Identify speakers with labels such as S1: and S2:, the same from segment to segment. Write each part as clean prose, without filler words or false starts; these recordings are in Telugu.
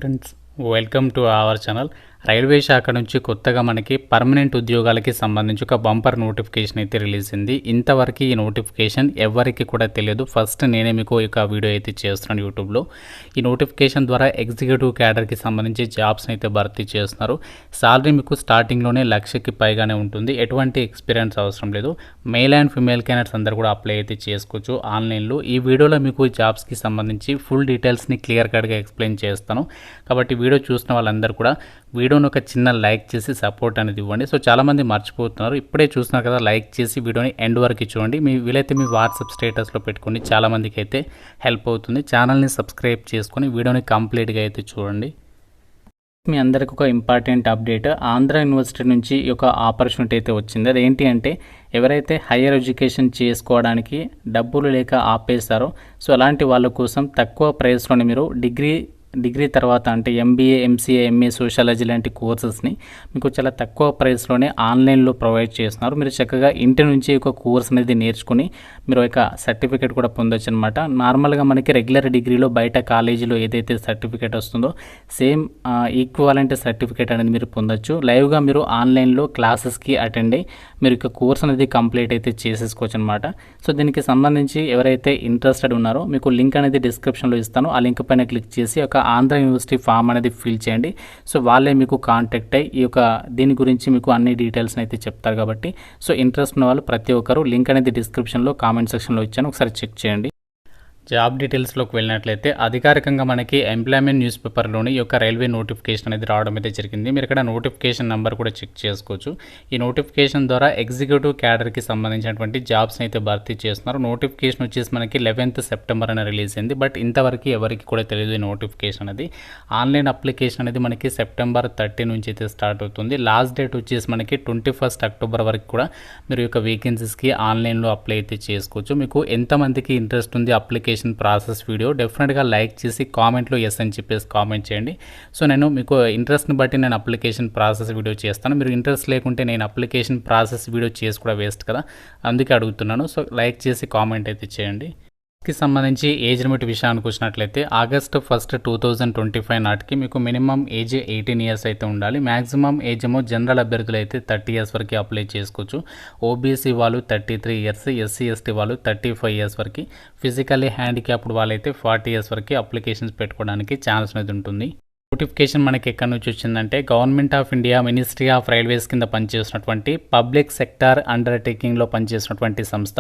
S1: Friends, welcome to our channel. Railway శాఖ నుంచి కొత్తగా మనకి పర్మనెంట్ ఉద్యోగాలకి సంబంధించి ఒక బంపర్ నోటిఫికేషన్ అయితే రిలీజ్ అయింది. ఇంతవరకు ఈ నోటిఫికేషన్ ఎవరికి కూడా తెలియదు. ఫస్ట్ నేనే మీకు ఒక వీడియో అయితే చేస్తున్నాను యూట్యూబ్లో. ఈ నోటిఫికేషన్ ద్వారా ఎగ్జిక్యూటివ్ క్యాడర్కి సంబంధించి జాబ్స్ని అయితే భర్తీ చేస్తున్నారు. సాలరీ మీకు స్టార్టింగ్లోనే 1,00,000కి పైగానే ఉంటుంది. ఎటువంటి ఎక్స్పీరియన్స్ అవసరం లేదు. మేల్ అండ్ ఫిమేల్ క్యాండిడేట్స్ అందరూ కూడా అప్లై అయితే చేసుకోవచ్చు ఆన్లైన్లో. ఈ వీడియోలో మీకు జాబ్స్కి సంబంధించి ఫుల్ డీటెయిల్స్ని క్లియర్ కట్గా ఎక్స్ప్లెయిన్ చేస్తాను. కాబట్టి వీడియో చూసిన వాళ్ళందరూ కూడా వీడియోని ఒక చిన్న లైక్ చేసి సపోర్ట్ అనేది ఇవ్వండి. సో చాలామంది మర్చిపోతున్నారు. ఇప్పుడే చూస్తున్నారు కదా, లైక్ చేసి వీడియోని ఎండ్ వరకు చూడండి. వీలైతే మీ వాట్సాప్ స్టేటస్లో పెట్టుకోండి. చాలామందికి అయితే హెల్ప్ అవుతుంది. ఛానల్ని సబ్స్క్రైబ్ చేసుకొని వీడియోని కంప్లీట్గా అయితే చూడండి. మీ అందరికి ఒక ఇంపార్టెంట్ అప్డేట్, ఆంధ్ర యూనివర్సిటీ నుంచి ఒక ఆపర్చునిటీ అయితే వచ్చింది. అదేంటి అంటే, ఎవరైతే హయ్యర్ ఎడ్యుకేషన్ చేసుకోవడానికి డబ్బులు లేక ఆపేస్తారో, సో అలాంటి వాళ్ళ కోసం తక్కువ ప్రైస్లోనే మీరు డిగ్రీ తర్వాత అంటే ఎంబీఏ, ఎంసీఏ, ఎంఏ సోషాలజీ లాంటి కోర్సెస్ని మీకు చాలా తక్కువ ప్రైస్లోనే ఆన్లైన్లో ప్రొవైడ్ చేస్తున్నారు. మీరు చక్కగా ఇంటి నుంచి ఒక కోర్స్ అనేది నేర్చుకుని మీరు ఒక సర్టిఫికేట్ కూడా పొందొచ్చు అనమాట. నార్మల్గా మనకి రెగ్యులర్ డిగ్రీలో బయట కాలేజీలో ఏదైతే సర్టిఫికేట్ వస్తుందో సేమ్ ఈక్వాలెంట్ సర్టిఫికేట్ అనేది మీరు పొందొచ్చు. లైవ్గా మీరు ఆన్లైన్లో క్లాసెస్కి అటెండ్ అయ్యి మీరు ఇక కోర్స్ అనేది కంప్లీట్ అయితే చేసేసుకోవచ్చు అనమాట. సో దీనికి సంబంధించి ఎవరైతే ఇంట్రెస్టెడ్ ఉన్నారో మీకు లింక్ అనేది డిస్క్రిప్షన్లో ఇస్తాను. ఆ లింక్ పైన క్లిక్ చేసి ఒక ఆంధ్ర యూనివర్సిటీ ఫామ్ అనేది ఫిల్ చేయండి. సో వాళ్ళే మీకు కాంటాక్ట్ అయ్యి దీని గురించి మీకు అన్ని డీటెయిల్స్ని అయితే చెప్తారు. కాబట్టి సో ఇంట్రెస్ట్ ఉన్న వాళ్ళు ప్రతి ఒక్కరు లింక్ అనేది డిస్క్రిప్షన్లో కామెంట్ సెక్షన్లో ఇచ్చాను, ఒకసారి చెక్ చేయండి. జాబ్ డీటెయిల్స్లోకి వెళ్ళినట్లయితే అధికారికంగా మనకి ఎంప్లాయ్మెంట్ న్యూస్ పేపర్లోని ఈ యొక్క రైల్వే నోటిఫికేషన్ అనేది రావడం అయితే జరిగింది. మీరు ఇక్కడ నోటిఫికేషన్ నెంబర్ కూడా చెక్ చేసుకోవచ్చు. ఈ నోటిఫికేషన్ ద్వారా ఎగ్జిక్యూటివ్ క్యాడర్కి సంబంధించినటువంటి జాబ్స్ని అయితే భర్తీ చేస్తున్నారు. నోటిఫికేషన్ వచ్చేసి మనకి 11th సెప్టెంబర్ అని రిలీజ్ అయింది. బట్ ఇంతవరకు ఎవరికి కూడా తెలియదు ఈ నోటిఫికేషన్ అనేది. ఆన్లైన్ అప్లికేషన్ అనేది మనకి సెప్టెంబర్ 30 నుంచి అయితే స్టార్ట్ అవుతుంది. లాస్ట్ డేట్ వచ్చేసి మనకి 21st అక్టోబర్ వరకు కూడా మీరు ఈ యొక్క వేకెన్సీస్కి ఆన్లైన్లో అప్లై అయితే చేసుకోవచ్చు. మీకు ఎంతమందికి ఇంట్రెస్ట్ ఉంది అప్లికేషన్ ప్రాసెస్ వీడియో డెఫినెట్గా లైక్ చేసి కామెంట్లో ఎస్ అని చెప్పేసి కామెంట్ చేయండి. సో నేను మీకు ఇంట్రెస్ట్ని బట్టి నేను అప్లికేషన్ ప్రాసెస్ వీడియో చేస్తాను. మీరు ఇంట్రెస్ట్ లేకుంటే నేను అప్లికేషన్ ప్రాసెస్ వీడియో చేసి కూడా వేస్ట్ కదా, అందుకే అడుగుతున్నాను. సో లైక్ చేసి కామెంట్ అయితే చేయండి. కి సంబంధించి ఏజ్ లిమిట్ విషయానికి వచ్చినట్లయితే August 1, 2025 నాటికి మీకు మినిమం ఏజ్ 18 ఇయర్స్ అయితే ఉండాలి. మ్యాక్సిమం ఏజ్ ఏమో జనరల్ అభ్యర్థులు అయితే 30 ఇయర్స్ వరకు అప్లై చేసుకోవచ్చు. ఓబీసీ వాళ్ళు 33 ఇయర్స్, ఎస్సీ ఎస్టీ వాళ్ళు 35 ఇయర్స్ వరకు, ఫిజికల్లీ హ్యాండిక్యాప్డ్ వాళ్ళైతే 40 ఇయర్స్ వరకు అప్లికేషన్స్ పెట్టుకోవడానికి ఛాన్స్ అనేది ఉంటుంది. నోటిఫికేషన్ మనకి ఎక్కడి నుంచి వచ్చిందంటే, government of India ministry of railways కింద పనిచేస్తున్నటువంటి పబ్లిక్ సెక్టార్ అండర్టేకింగ్లో పనిచేస్తున్నటువంటి సంస్థ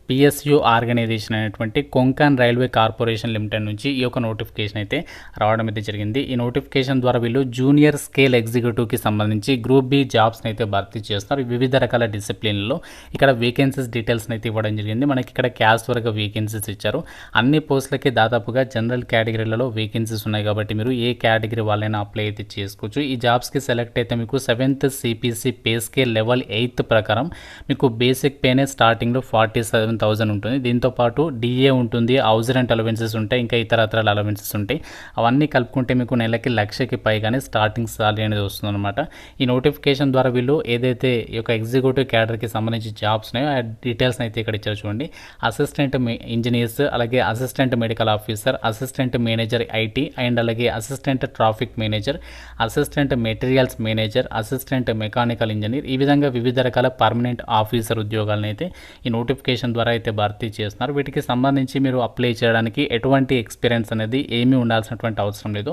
S1: PSU ఆర్గనైజేషన్ అనేటువంటి కొంకన్ రైల్వే కార్పొరేషన్ లిమిటెడ్ నుంచి ఈ యొక్క నోటిఫికేషన్ అయితే రావడం అయితే జరిగింది. ఈ నోటిఫికేషన్ ద్వారా వీళ్ళు జూనియర్ స్కేల్ ఎగ్జిక్యూటివ్కి సంబంధించి గ్రూప్ బి జాబ్స్ని అయితే భర్తీ చేస్తున్నారు. వివిధ రకాల డిసిప్లిన్లలో ఇక్కడ వేకెన్సీస్ డీటెయిల్స్ని అయితే ఇవ్వడం జరిగింది. మనకి ఇక్కడ క్యాస్ట్ వరకు వేకెన్సీస్ ఇచ్చారు. అన్ని పోస్టులకి దాదాపుగా జనరల్ కేటగిరీలలో వేకెన్సీస్ ఉన్నాయి. కాబట్టి మీరు ఏ కేటగిరీ వాళ్ళైనా అప్లై అయితే చేసుకోవచ్చు. ఈ జాబ్స్కి సెలెక్ట్ అయితే మీకు 7th CPC pay scale level 8 ప్రకారం మీకు బేసిక్ పేనే స్టార్టింగ్లో 47,000 ఉంటుంది. దీంతోపాటు DA ఉంటుంది, హౌస్ రెంట్ అలవెన్సెస్ ఉంటాయి, ఇంకా ఇతర అలవెన్సెస్ ఉంటాయి. అవన్నీ కలుపుకుంటే మీకు నెలకి 1,00,000కి పైగానే స్టార్టింగ్ సాలరీ అనేది వస్తుంది అనమాట. ఈ నోటిఫికేషన్ ద్వారా వీళ్ళు ఏదైతే ఈ యొక్క ఎగ్జిక్యూటివ్ క్యాడర్కి సంబంధించి జాబ్స్ ఉన్నాయో ఆ డీటెయిల్స్ అయితే ఇక్కడ ఇచ్చారు చూడండి. అసిస్టెంట్ ఇంజనీర్స్, అలాగే assistant medical officer, assistant manager IT, and అలాగే assistant traffic manager, assistant materials manager, assistant mechanical engineer, ఈ విధంగా వివిధ రకాల పర్మనెంట్ ఆఫీసర్ ఉద్యోగాలను అయితే ఈ నోటిఫికేషన్ ద్వారా అయితే భర్తీ చేస్తున్నారు. వీటికి సంబంధించి మీరు అప్లై చేయడానికి ఎటువంటి ఎక్స్పీరియన్స్ అనేది ఏమీ ఉండాల్సినటువంటి అవసరం లేదు.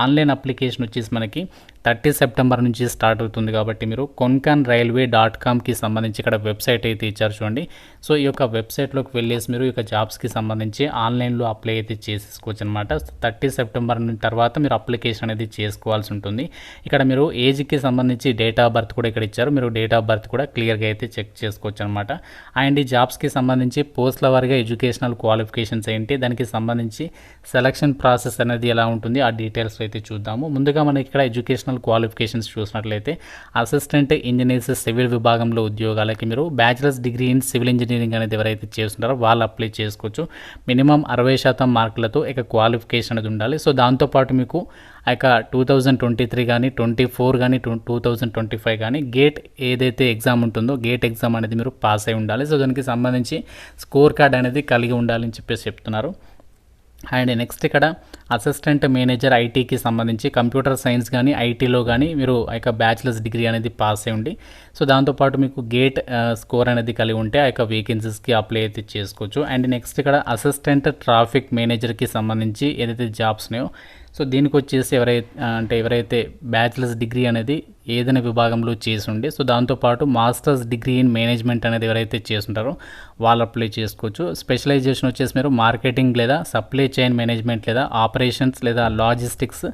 S1: ఆన్లైన్ అప్లికేషన్ వచ్చేసి మనకి 30 సెప్టెంబర్ నుంచి స్టార్ట్ అవుతుంది. కాబట్టి మీరు konkanrailway.comకి సంబంధించి ఇక్కడ వెబ్సైట్ అయితే ఇచ్చారు చూడండి. సో ఈ యొక్క వెబ్సైట్లోకి వెళ్ళేసి మీరు ఈ యొక్క జాబ్స్కి సంబంధించి ఆన్లైన్లో అప్లై అయితే చేసేసుకోవచ్చు అనమాట. 30 సెప్టెంబర్ తర్వాత మీరు అప్లికేషన్ అనేది చేసుకోవాల్సి ఉంటుంది. ఇక్కడ మీరు ఏజ్కి సంబంధించి డేట్ ఆఫ్ బర్త్ కూడా ఇక్కడ ఇచ్చారు. మీరు డేట్ ఆఫ్ బర్త్ కూడా క్లియర్గా అయితే చెక్ చేసుకోవచ్చు అనమాట. అండ్ ఈ జాబ్స్కి సంబంధించి పోస్టుల వారిగా ఎడ్యుకేషనల్ క్వాలిఫికేషన్స్ ఏంటి, దానికి సంబంధించి సెలక్షన్ ప్రాసెస్ అనేది ఎలా ఉంటుంది, ఆ డీటెయిల్స్ అయితే చూద్దాము. ముందుగా మనకి ఇక్కడ ఎడ్యుకేషనల్ క్వాలిఫికేషన్స్ చూసినట్లయితే అసిస్టెంట్ ఇంజనీర్స్ సివిల్ విభాగంలో ఉద్యోగాలకి మీరు bachelors degree in civil engineering అనేది ఎవరైతే చేస్తున్నారో వాళ్ళు అప్లై చేసుకోవచ్చు. మినిమం 60% మార్కులతో ఇక క్వాలిఫికేషన్ అనేది ఉండాలి. సో దాంతోపాటు మీకు ఇక 2023 కానీ 24 కానీ 2025 కానీ గేట్ ఏదైతే ఎగ్జామ్ ఉంటుందో గేట్ ఎగ్జామ్ అనేది మీరు పాస్ అయి ఉండాలి. సో దానికి సంబంధించి స్కోర్ కార్డ్ అనేది కలిగి ఉండాలని చెప్పేసి చెప్తున్నారు. అండ్ నెక్స్ట్ ఇక్కడ అసిస్టెంట్ మేనేజర్ ఐటీకి సంబంధించి కంప్యూటర్ సైన్స్ కానీ ఐటీలో కానీ మీరు ఆ యొక్క బ్యాచిలర్స్ డిగ్రీ అనేది పాస్ అయి ఉండి సో దాంతోపాటు మీకు గేట్ స్కోర్ అనేది కలిగి ఉంటే ఆ యొక్క వేకెన్సీస్కి అప్లై అయితే చేసుకోవచ్చు. అండ్ నెక్స్ట్ ఇక్కడ అసిస్టెంట్ ట్రాఫిక్ మేనేజర్కి సంబంధించి ఏదైతే జాబ్స్ ఉన్నాయో సో దీనికి వచ్చేసి ఎవరైతే బ్యాచిలర్స్ డిగ్రీ అనేది ఏదైనా విభాగంలో చేసి ఉండి సో దాంతోపాటు మాస్టర్స్ డిగ్రీ ఇన్ మేనేజ్మెంట్ అనేది ఎవరైతే చేస్తుంటారో వాళ్ళు అప్లై చేసుకోవచ్చు. స్పెషలైజేషన్ వచ్చేసి మీరు మార్కెటింగ్ లేదా సప్లై చైన్ మేనేజ్మెంట్ లేదా ఆపరేషన్స్ లేదా లాజిస్టిక్స్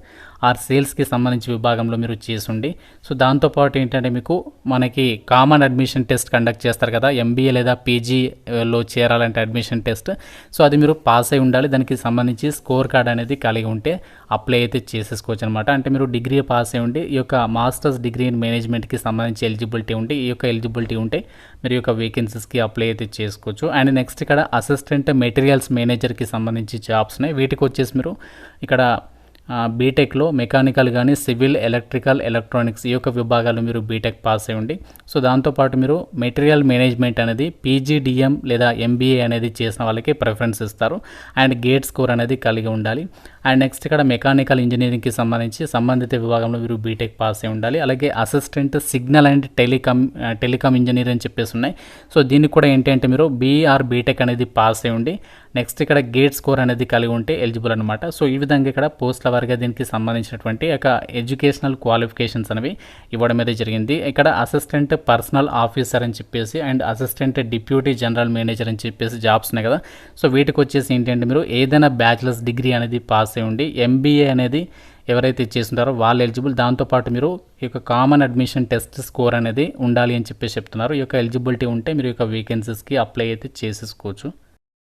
S1: ఆర్ సేల్స్కి సంబంధించి విభాగంలో మీరు చేసుండి సో దాంతోపాటు ఏంటంటే మీకు మనకి కామన్ అడ్మిషన్ టెస్ట్ కండక్ట్ చేస్తారు కదా, ఎంబీఏ లేదా పీజీలో చేరాలంటే అడ్మిషన్ టెస్ట్, సో అది మీరు పాస్ అయి ఉండాలి. దానికి సంబంధించి స్కోర్ కార్డ్ అనేది కలిగి ఉంటే అప్లై అయితే చేసేసుకోవచ్చు అనమాట. అంటే మీరు డిగ్రీ పాస్ అయి ఉండి ఈ యొక్క మాస్టర్స్ డిగ్రీ ఇన్ మేనేజ్మెంట్కి సంబంధించి ఎలిజిబిలిటీ ఉంటే ఈ యొక్క ఎలిజిబిలిటీ ఉంటే మీరు ఈ యొక్క వేకెన్సీస్కి అప్లై అయితే చేసుకోవచ్చు. అండ్ నెక్స్ట్ ఇక్కడ అసిస్టెంట్ మెటీరియల్స్ మేనేజర్కి సంబంధించి జాబ్స్ ఉన్నాయి. వీటికి వచ్చేసి మీరు ఇక్కడ బీటెక్లో మెకానికల్ కానీ సివిల్, ఎలక్ట్రికల్, ఎలక్ట్రానిక్స్ ఈ యొక్క విభాగాలు మీరు బీటెక్ పాస్ అయి ఉండి సో దాంతోపాటు మీరు మెటీరియల్ మేనేజ్మెంట్ అనేది పీజీడిఎం లేదా ఎంబీఏ అనేది చేసిన వాళ్ళకి ప్రిఫరెన్స్ ఇస్తారు. అండ్ గేట్ స్కోర్ అనేది కలిగి ఉండాలి. అండ్ నెక్స్ట్ ఇక్కడ మెకానికల్ ఇంజనీరింగ్కి సంబంధించి సంబంధిత విభాగంలో మీరు బీటెక్ పాస్ అయి ఉండాలి. అలాగే assistant signal and telecom engineer అని చెప్పేసి ఉన్నాయి. సో దీనికి కూడా ఏంటంటే మీరు బీఆర్ బీటెక్ అనేది పాస్ అయి ఉండి నెక్స్ట్ ఇక్కడ గేట్ స్కోర్ అనేది కలిగి ఉంటే ఎలిజిబుల్ అనమాట. సో ఈ విధంగా ఇక్కడ పోస్టుల వారిగా దీనికి సంబంధించినటువంటి యొక్క ఎడ్యుకేషనల్ క్వాలిఫికేషన్స్ అనేవి ఇవ్వడం అనేది జరిగింది. ఇక్కడ అసిస్టెంట్ పర్సనల్ ఆఫీసర్ అని చెప్పేసి and assistant deputy general manager అని చెప్పేసి జాబ్స్ ఉన్నాయి కదా. సో వీటికి వచ్చేసి ఏంటంటే మీరు ఏదైనా బ్యాచిలర్స్ డిగ్రీ అనేది పాస్ అయి ఉండి ఎంబీఏ అనేది ఎవరైతే చేస్తుంటారో వాళ్ళు ఎలిజిబుల్. దాంతోపాటు మీరు ఈ యొక్క కామన్ అడ్మిషన్ టెస్ట్ స్కోర్ అనేది ఉండాలి అని చెప్పేసి చెప్తున్నారు. ఈ యొక్క ఎలిజిబిలిటీ ఉంటే మీరు ఈ యొక్క వేకెన్సీస్కి అప్లై అయితే చేసేసుకోవచ్చు.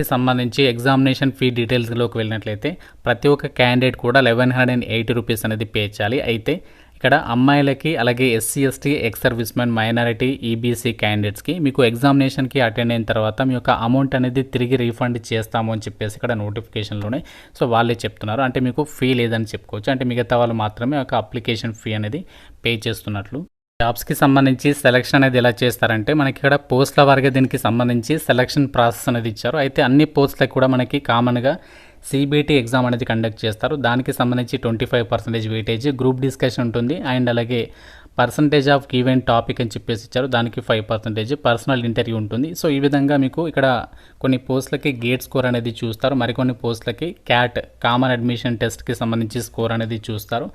S1: సంబంధించి ఎగ్జామినేషన్ ఫీ డీటెయిల్స్లోకి వెళ్ళినట్లయితే ప్రతి ఒక్క క్యాండిడేట్ కూడా 1180 రూపీస్ అనేది పే చేయాలి. అయితే ఇక్కడ అమ్మాయిలకి అలాగే SC ST ex service man minority EBC క్యాండిడేట్స్కి మీకు ఎగ్జామినేషన్కి అటెండ్ అయిన తర్వాత మీ యొక్క అమౌంట్ అనేది తిరిగి రీఫండ్ చేస్తాము అని చెప్పేసి ఇక్కడ నోటిఫికేషన్లోనే సో వాళ్ళే చెప్తున్నారు. అంటే మీకు ఫీ లేదని చెప్పుకోవచ్చు. అంటే మిగతా వాళ్ళు మాత్రమే ఒక అప్లికేషన్ ఫీ అనేది పే చేస్తున్నట్లు. జాబ్స్కి సంబంధించి సెలక్షన్ అనేది ఎలా చేస్తారంటే మనకి ఇక్కడ పోస్టుల వారిగా దీనికి సంబంధించి సెలక్షన్ ప్రాసెస్ అనేది ఇచ్చారు. అయితే అన్ని పోస్టులకు కూడా మనకి కామన్గా సిబిటి ఎగ్జామ్ అనేది కండక్ట్ చేస్తారు. దానికి సంబంధించి 25% వెయిటేజ్, గ్రూప్ డిస్కషన్ ఉంటుంది. అండ్ అలాగే పర్సంటేజ్ ఆఫ్ ఈవెంట్ టాపిక్ అని చెప్పేసి ఇచ్చారు, దానికి 5%, పర్సనల్ ఇంటర్వ్యూ ఉంటుంది. సో ఈ విధంగా మీకు ఇక్కడ కొన్ని పోస్టులకి గేట్ స్కోర్ అనేది చూస్తారు, మరికొన్ని పోస్టులకి క్యాట్ కామన్ అడ్మిషన్ టెస్ట్కి సంబంధించి స్కోర్ అనేది చూస్తారు.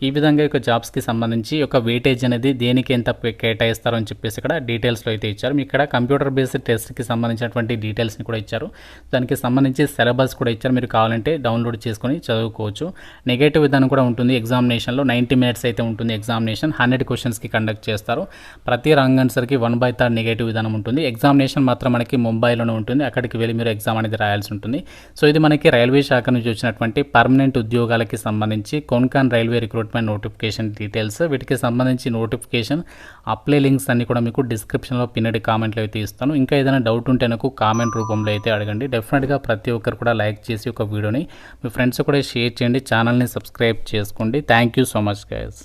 S1: ఈ విధంగా యొక్క జాబ్స్కి సంబంధించి ఒక వెయిటేజ్ అనేది దేనికి ఎంత కేటాయిస్తారో అని చెప్పేసి ఇక్కడ డీటెయిల్స్లో అయితే ఇచ్చారు. మీకు ఇక్కడ కంప్యూటర్ బేస్డ్ టెస్ట్కి సంబంధించినటువంటి డీటెయిల్స్ని కూడా ఇచ్చారు. దానికి సంబంధించి సిలబస్ కూడా ఇచ్చారు, మీరు కావాలంటే డౌన్లోడ్ చేసుకొని చదువుకోవచ్చు. నెగటివ్ విధానం కూడా ఉంటుంది. ఎగ్జామినేషన్లో 90 మినిట్స్ అయితే ఉంటుంది. ఎగ్జామినేషన్ 100 క్వశ్చన్స్కి కండక్ట్ చేస్తారు. ప్రతి రాంగ్ ఆన్సర్కి 1/3 నెగటివ్ విధానం ఉంటుంది. ఎగ్జామినేషన్ మాత్రం మనకి ముంబైలోనే ఉంటుంది. అక్కడికి వెళ్ళి మీరు ఎగ్జామ్ అనేది రాయాల్సి ఉంటుంది. సో ఇది మనకి రైల్వే శాఖ నుంచి వచ్చినటువంటి పర్మనెంట్ ఉద్యోగాలకి సంబంధించి కొన్కాన్ రైల్వే రిక్రూట్మెంట్ నోటిఫికేషన్ డీటెయిల్స్. వీటికి సంబంధించి నోటిఫికేషన్ అప్లై లింక్స్ అన్ని కూడా మీకు డిస్క్రిప్షన్లో పిన్నెడ్ కామెంట్లో అయితే ఇస్తాను. ఇంకా ఏదైనా డౌట్ ఉంటే నాకు కామెంట్ రూపంలో అయితే అడగండి. డెఫినెట్గా ప్రతి ఒక్కరు కూడా లైక్ చేసి ఒక వీడియోని మీ ఫ్రెండ్స్ కూడా షేర్ చేయండి. ఛానల్ని సబ్స్క్రైబ్ చేసుకోండి. Thank you so much guys.